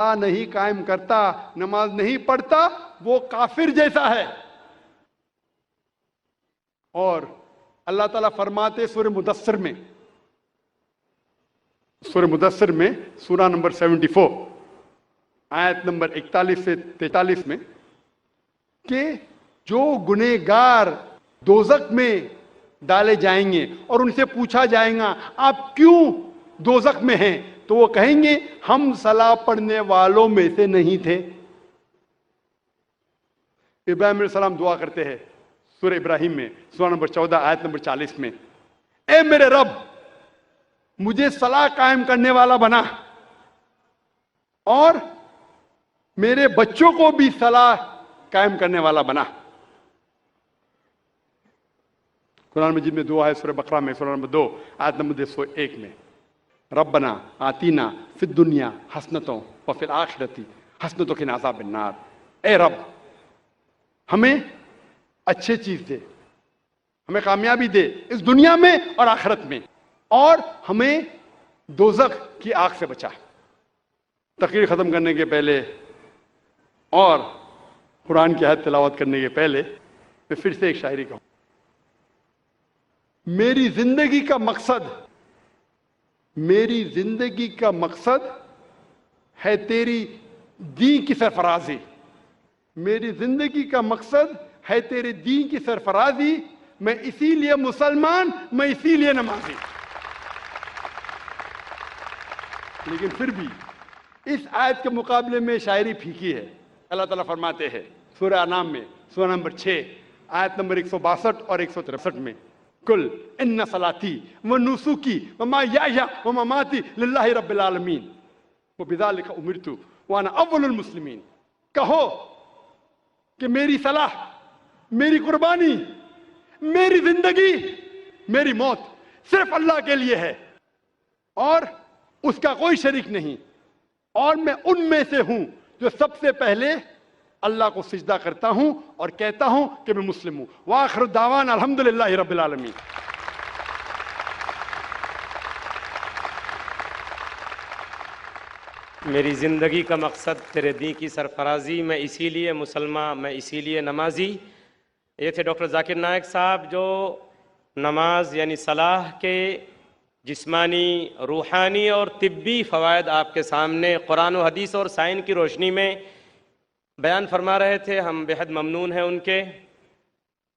نہیں قائم کرتا، نماز نہیں پڑھتا، وہ کافر جیسا ہے۔ اور اللہ تعالیٰ فرماتے سورہ مدثر میں، سورہ نمبر 74 آیت نمبر 41 سے 43 میں کہ جو گنہگار دوزخ میں ڈالے جائیں گے اور ان سے پوچھا جائے گا آپ کیوں دوزخ میں ہیں، تو وہ کہیں گے ہم صلاح پڑھنے والوں میں سے نہیں تھے۔ ابراہیم علیہ السلام دعا کرتے ہیں سورہ ابراہیم میں، سورہ نمبر 14 آیت نمبر 40 میں، اے میرے رب مجھے صلاح قائم کرنے والا بنا اور میرے بچوں کو بھی صلاح قائم کرنے والا بنا۔ قرآن مجید میں دعا ہے سورہ بقرہ میں، سورہ نمبر 2 آیت نمبر 201 میں، ربنا آتینا فی الدنیا حسنتوں وفی الآخرتی حسنتوں قنا عذاب النار، اے رب ہمیں اچھے چیز دے، ہمیں کامیابی دے اس دنیا میں اور آخرت میں، اور ہمیں دوزخ کی آگ سے بچا۔ تقریر ختم کرنے کے پہلے اور قرآن کی آیت تلاوت کرنے کے پہلے میں پھر سے ایک شاعری کہوں، میری زندگی کا مقصد ہے تیری دین کی سرفرازی، میری زندگی کا مقصد ہے تیرے دین کی سرفرازی، میں اسی لیے مسلمان، میں اسی لیے نمازی۔ لیکن پھر بھی اس آیت کے مقابلے میں شاعری پھیکی ہے۔ اللہ تعالیٰ فرماتے ہیں سورہ انعام میں، سورہ نمبر 6 آیت نمبر 162 اور 163 میں، کل ان صلاتی و نسکی و محیای و مماتی للہ رب العالمین وبذالک امرت وانا اول المسلمین، کہو کہ میری صلاح، میری قربانی، میری زندگی، میری موت صرف اللہ کے لیے ہے اور اس کا کوئی شریک نہیں، اور میں ان میں سے ہوں جو سب سے پہلے اللہ کو سجدہ کرتا ہوں اور کہتا ہوں کہ میں مسلم ہوں۔ وآخر الدعوانا الحمدللہ رب العالمین۔ میری زندگی کا مقصد تیرے دین کی سرفرازی، میں اسی لیے مسلمان، میں اسی لیے نمازی۔ یہ تھے ڈاکٹر ذاکر نائک صاحب، جو نماز یعنی صلاح کے جسمانی، روحانی اور طبی فوائد آپ کے سامنے قرآن و حدیث اور سائنس کی روشنی میں بیان فرما رہے تھے۔ ہم بہت ممنون ہیں ان کے۔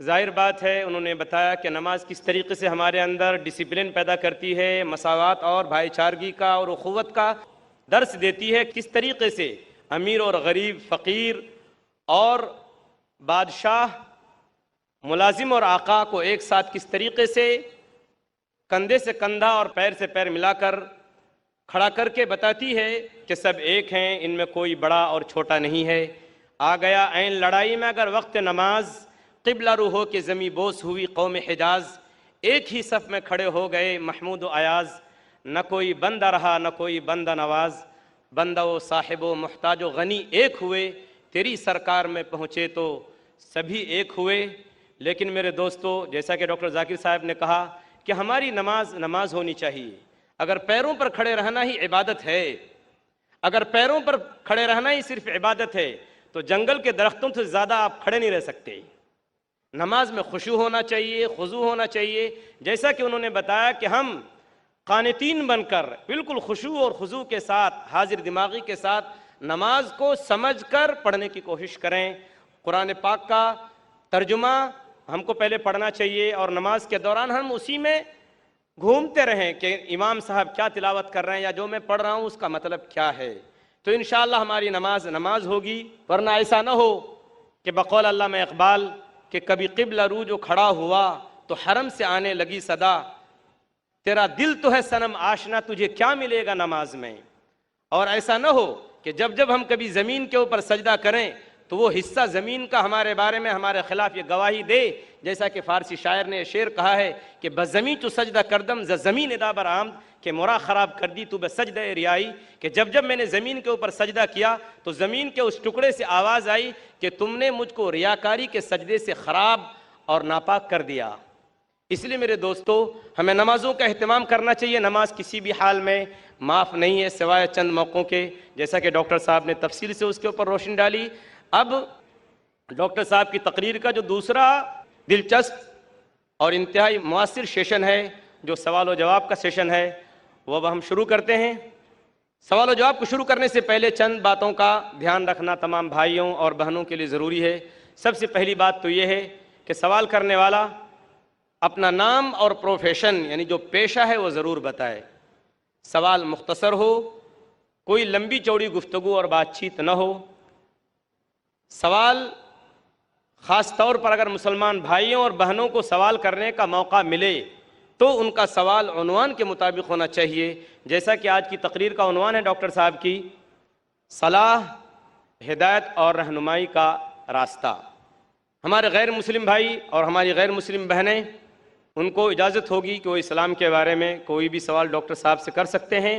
ظاہر بات ہے انہوں نے بتایا کہ نماز کس طریقے سے ہمارے اندر ڈسپلن پیدا کرتی ہے، مساوات اور بھائی چارگی کا اور اخوت کا درس دیتی ہے، کس طریقے سے امیر اور غریب، فقیر اور بادشاہ، ملازم اور آقا کو ایک ساتھ کس طریقے سے کندھے سے کندھا اور پیر سے پیر ملا کر کھڑا کر کے بتاتی ہے کہ سب ایک ہیں، ان میں کوئی بڑا اور چھوٹا نہیں ہے۔ آ گیا عین لڑائی میں اگر وقت نماز، قبلہ رو ہو کے زمیں بوس ہوئی قوم حجاز، ایک ہی صف میں کھڑے ہو گئے محمود و ایاز، نہ کوئی بندہ رہا نہ کوئی بندہ نواز، بندہ و صاحب و محتاج و غنی ایک ہوئے، تیری سرکار میں پہنچے تو سبھی ایک ہوئے۔ لیکن میرے دوستو، جیسا کہ ڈاکٹر ذاکر صاحب نے کہا کہ ہماری نماز ہونی چاہیے۔ اگر پیروں پر کھڑے رہنا ہی عبادت ہے، اگر پیروں پر کھڑے رہنا ہی صرف عبادت ہے، تو جنگل کے درختوں سے زیادہ آپ کھڑے نہیں رہ سکتے۔ نماز میں خشوع ہونا چاہیے، خضوع ہونا چاہیے، جیسا کہ انہوں نے بتایا کہ ہم قانتین بن کر بالکل خشوع اور خضوع کے ساتھ، حاضر دماغی کے ساتھ نماز کو سمجھ کر پڑھنے کی کوشش کریں۔ قرآن پاک کا ترجمہ ہم کو پہلے پڑھنا چاہیے اور نماز کے دوران ہم اسی میں گھومتے رہیں کہ امام صاحب کیا تلاوت کر رہے ہیں یا جو میں پڑھ رہا ہوں اس کا مطلب کیا ہے، تو انشاءاللہ ہماری نماز ہوگی۔ ورنہ ایسا نہ ہو کہ بقول علامہ اقبال کہ کبھی قبلہ رو جو کھڑا ہوا تو حرم سے آنے لگی صدا، تیرا دل تو ہے صنم آشنا، تجھے کیا ملے گا نماز میں۔ اور ایسا نہ ہو کہ جب ہم کبھی زمین کے اوپر سجدہ کریں تو وہ حصہ زمین کا ہمارے بارے میں ہمارے خلاف یہ گواہی دے، جیسا کہ فارسی شاعر نے شعر کہا ہے کہ بزمیں تو سجدہ کردم ز زمین ادا برآمد، کہ مورا خراب کر دی تو بے سجدہ ریائی، کہ جب میں نے زمین کے اوپر سجدہ کیا تو زمین کے اس ٹکڑے سے آواز آئی کہ تم نے مجھ کو ریاکاری کے سجدے سے خراب اور ناپاک کر دیا۔ اس لیے میرے دوستو، ہمیں نمازوں کا اہتمام کرنا چاہیے۔ نماز کسی بھی حال میں معاف نہیں ہے سوائے چند موقعوں کے، جیسا کہ ڈاکٹر صاحب نے تفصیل سے اس کے اوپر روشنی ڈالی۔ اب ڈاکٹر صاحب کی تقریر کا جو دوسرا دلچسپ اور انتہائی مؤثر سیشن ہے، جو سوال و جواب کا سیشن ہے، وہ اب ہم شروع کرتے ہیں۔ سوال و جواب کو شروع کرنے سے پہلے چند باتوں کا دھیان رکھنا تمام بھائیوں اور بہنوں کے لیے ضروری ہے۔ سب سے پہلی بات تو یہ ہے کہ سوال کرنے والا اپنا نام اور پروفیشن یعنی جو پیشہ ہے وہ ضرور بتائے۔ سوال مختصر ہو، کوئی لمبی چوڑی گفتگو اور بات چیت نہ ہو۔ سوال خاص طور پر اگر مسلمان بھائیوں اور بہنوں کو سوال کرنے کا موقع ملے تو ان کا سوال عنوان کے مطابق ہونا چاہیے، جیسا کہ آج کی تقریر کا عنوان ہے ڈاکٹر صاحب کی، صلاح، ہدایت اور رہنمائی کا راستہ۔ ہمارے غیر مسلم بھائی اور ہماری غیر مسلم بہنیں، ان کو اجازت ہوگی کہ وہ اسلام کے بارے میں کوئی بھی سوال ڈاکٹر صاحب سے کر سکتے ہیں۔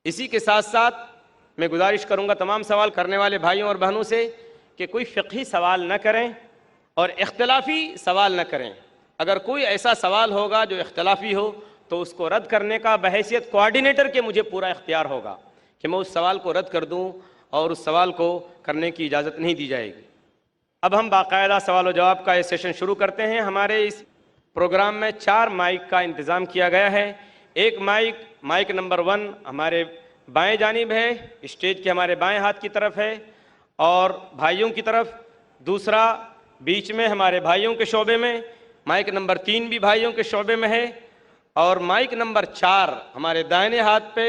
اسی کے ساتھ ساتھ میں گزارش کروں گا تمام سوال کرنے والے بھائیوں اور بہنوں سے کہ کوئی فقہی سوال نہ کریں اور اختلافی سوال نہ کریں۔ اگر کوئی ایسا سوال ہوگا جو اختلافی ہو تو اس کو رد کرنے کا بحیثیت کوآرڈینیٹر کے مجھے پورا اختیار ہوگا کہ میں اس سوال کو رد کر دوں اور اس سوال کو کرنے کی اجازت نہیں دی جائے گی۔ اب ہم باقاعدہ سوال و جواب کا یہ سیشن شروع کرتے ہیں۔ ہمارے اس پروگرام میں 4 مائک کا انتظام کیا گیا ہے۔ ایک مائک نمبر 1 ہمارے بائیں جانب ہے، اسٹیج کے ہمارے بائیں ہاتھ کی طرف ہے اور بھائیوں کی طرف۔ دوسرا بیچ میں ہمارے بھائیوں کے شعبے میں، مائک نمبر 3 بھی بھائیوں کے شعبے میں ہے، اور مائک نمبر 4 ہمارے دائیں ہاتھ پہ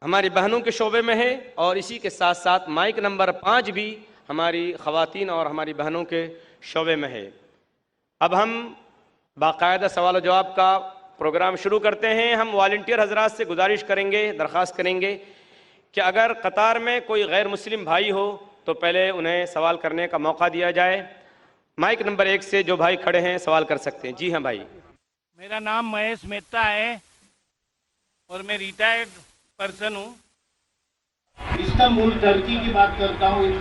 ہماری بہنوں کے شعبے میں ہے، اور اسی کے ساتھ ساتھ مائک نمبر 5 بھی ہماری خواتین اور ہماری بہنوں کے شعبے میں ہے۔ اب ہم باقاعدہ سوال و جواب کا پروگرام شروع کرتے ہیں۔ ہم والنٹیئر حضرات سے گزارش کریں گے، درخواست کریں گے کہ اگر قطار میں کوئی غیر مسلم بھائی ہو تو پہلے انہیں سوال کرنے کا موقع دیا جائے۔ مائک نمبر 1 سے جو بھائی کھڑے ہیں سوال کر سکتے ہیں۔ جی ہاں بھائی۔ میرا نام مہیش مہتا ہے اور میں ریٹائرڈ پرسن ہوں۔ استنبول ترکی کی بات کرتا ہوں۔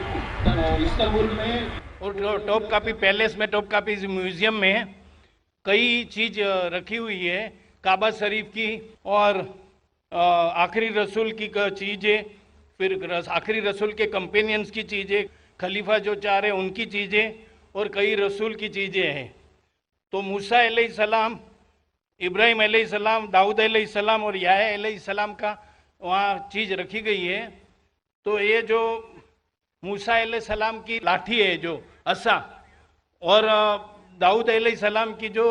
استنبول میں اور ٹاپ کاپی پیلیس میں، ٹاپ کاپی میوزیم میں کئی چیز رکھی ہوئی ہے، کعبہ شریف کی اور آخری رسول کی چیزیں، پھر آخری رسول کے کمپینینز کی چیزیں، خلیفہ جو 4 ہیں ان کی چیزیں، اور کئی رسول کی چیزیں ہیں۔ تو موسیٰ علیہ السلام، ابراہیم علیہ السلام، داؤد علیہ السلام اور یحییٰ علیہ السلام کا وہاں چیز رکھی گئی ہے۔ تو یہ جو موسیٰ علیہ السلام کی لاٹھی ہے، جو عصا، اور داؤد علیہ السلام کی جو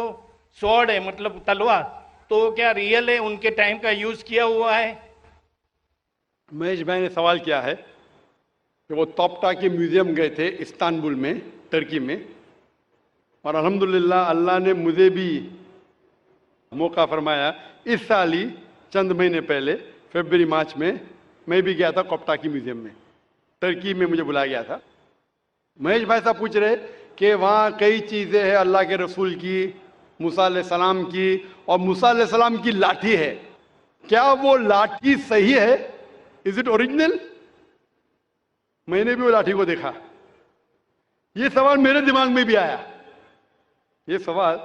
سوڑ ہے مطلب تلوار، تو کیا ریئل ہے، ان کے ٹائم کا یوز کیا ہوا ہے؟ مہیش بھائی نے سوال کیا ہے کہ وہ توپٹا کے میوزیم گئے تھے استنبول میں، ترکی میں، اور الحمدللہ اللہ نے مجھے بھی موقع فرمایا۔ اس سال ہی چند مہینے پہلے فیبری مارچ میں میں بھی گیا تھا کوپٹا کی میوزیم میں، ترکی میں مجھے بلایا گیا تھا۔ مہیش بھائی صاحب پوچھ رہے کہ وہاں کئی چیزیں ہیں اللہ کے رسول کی، موسیٰ علیہ السلام کی، اور موسیٰ علیہ السلام کی لاٹھی ہے، کیا وہ لاٹھی صحیح ہے؟ Is it original? میں نے بھی وہ لاٹھی کو دیکھا۔ یہ سوال میرے دماغ میں بھی آیا، یہ سوال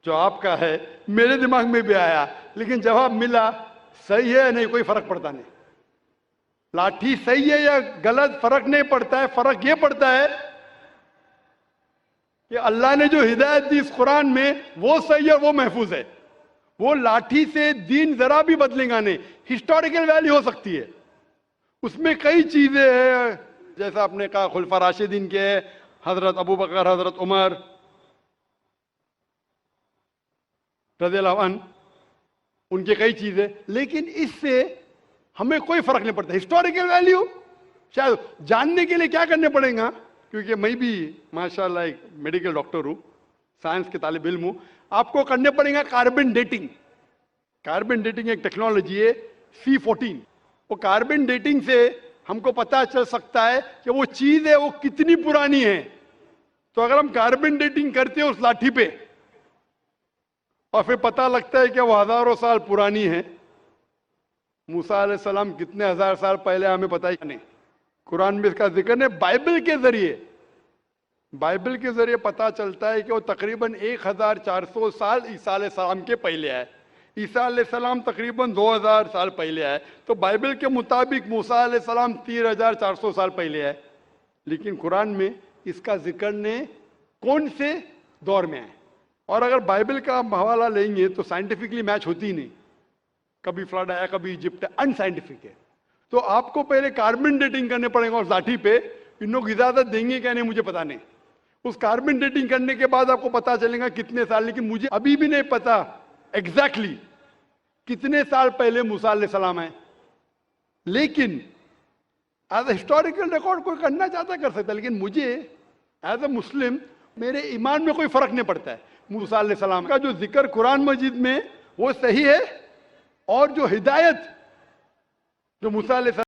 جو آپ کا ہے میرے دماغ میں بھی آیا، لیکن جواب ملا صحیح ہے نہیں، کوئی فرق پڑتا نہیں۔ لاٹھی صحیح ہے یا غلط فرق نہیں پڑتا ہے، فرق یہ پڑتا ہے کہ اللہ نے جو ہدایت دی اس قرآن میں وہ صحیح ہے، وہ محفوظ ہے۔ وہ لاٹھی سے دین ذرا بھی بدلے گا نہیں، ہسٹوریکل ویلیو ہو سکتی ہے، اس میں کئی چیزیں ہیں، جیسا آپ نے کہا خلفاء راشدین کے، حضرت ابو بکر، حضرت عمر رضی اللہ عنہ، ان کی کئی چیزیں، لیکن اس سے ہمیں کوئی فرق نہیں پڑتا۔ ہسٹوریکل ویلیو شاید جاننے کے لیے کیا کرنے پڑیں گا، کیونکہ میں بھی ماشاءاللہ ایک میڈیکل ڈاکٹر ہوں، سائنس کے طالب علم ہوں، آپ کو کرنے پڑیں گا کاربن ڈیٹنگ۔ کاربن ڈیٹنگ ایک ٹیکنالوجی ہے C14، وہ کاربن ڈیٹنگ سے ہم کو پتہ چل سکتا ہے کہ وہ چیز ہے وہ کتنی پرانی ہے۔ تو اگر ہم کاربن ڈیٹنگ کرتے ہیں اس لاٹھی پہ اور پھر پتہ لگتا ہے کہ وہ ہزاروں سال پرانی ہے، موسیٰ علیہ السلام کتنے ہزار سال پہلے ہمیں پتہ ہی نہیں، قرآن میں اس کا ذکر نہیں، بائبل کے ذریعے پتہ چلتا ہے کہ وہ تقریباً 1400 سال عیسیٰ علیہ السلام کے پہلے ہے۔ عیسیٰ علیہ السلام تقریباً 2000 سال پہلے آئے، تو بائبل کے مطابق موسیٰ علیہ السلام 3400 سال پہلے آئے، لیکن قرآن میں اس کا ذکر نے کون سے دور میں آئے؟ اور اگر بائبل کا حوالہ لیں گے تو سائنٹیفکلی میچ ہوتی ہی نہیں، کبھی فلڈ آیا کبھی ایجپٹ ہے، ان سائنٹیفک ہے۔ تو آپ کو پہلے کاربن ڈیٹنگ کرنے پڑے گا اور ذاتی پہ، ان لوگ اجازت دیں گے کہ نہیں مجھے پتا نہیں، اس کاربن ڈیٹنگ کرنے کے بعد آپ کو پتا چلے گا کتنے سال، لیکن مجھے ابھی بھی نہیں پتا ایگزیکٹلی کتنے سال پہلے موسیٰ علیہ السلام آئے، لیکن ایز اے ہسٹوریکل ریکارڈ کوئی کرنا چاہتا کر سکتا ہے، لیکن مجھے ایز اے مسلم میرے ایمان میں کوئی فرق نہیں پڑتا ہے۔ موسیٰ علیہ السلام کا جو ذکر قرآن مجید میں وہ صحیح ہے، اور جو ہدایت جو موسیٰ علیہ السلام